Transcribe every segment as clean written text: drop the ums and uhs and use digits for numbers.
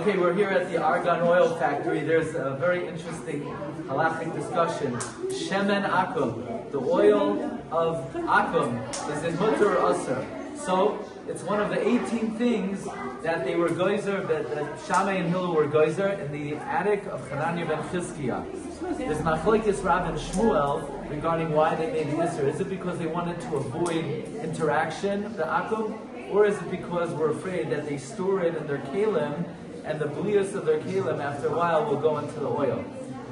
Okay, we're here at the Argon oil factory. There's a very interesting halachic discussion. Shemen Akum, the oil of Akum, is in Mutter or Assur. So it's one of the 18 things that they were geyser, that Shammai and Hillel were geyser in the attic of Hananiah ben Chizkiah. There's machlokes Rav and Shmuel regarding why they made the Assur. Is it because they wanted to avoid interaction, the Akum, or is it because we're afraid that they store it in their kalim, and the blius of their kalim after a while will go into the oil?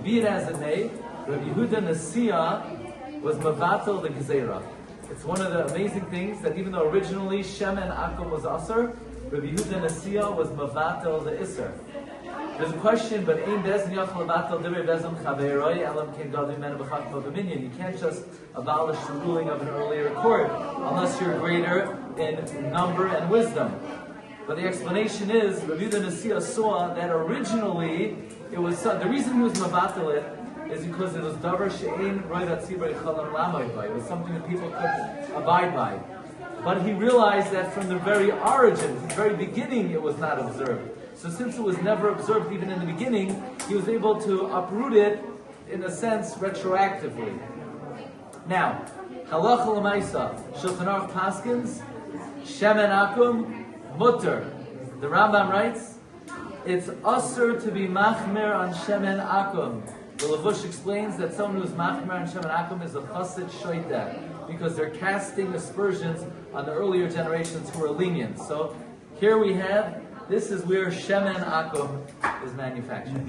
Be it as it may, Rabbi Yehuda HaNasi was mavatel the gezerah. It's one of the amazing things that even though originally Shemen Akum was Assur, Rabbi Yehuda HaNasi was mavatel the Assur. There's a question, but ein bezin yachal levatel divrei bezin chaveroi elam ken gadol mimenu b'chachma b'minyan. You can't just abolish the ruling of an earlier court unless you're greater in number and wisdom. But the explanation is, Rabbi Yehuda HaNasi saw that originally it was the reason he was mavatel it is because it was davar she'ein roi tzibur yichalam lamay by. It was something that people could abide by. But he realized that from the very origin, from the very beginning, it was not observed. So since it was never observed even in the beginning, he was able to uproot it, in a sense, retroactively. Now, halacha l'maisa, Shulchan Aruch paskins, Shemen Akum, mutter. The Rambam writes, it's Assur to be machmer on Shemen Akum. The Levush explains that someone who's machmer on Shemen Akum is a chassid shoiteh, because they're casting aspersions on the earlier generations who were lenient. So here we have, this is where Shemen Akum is manufactured.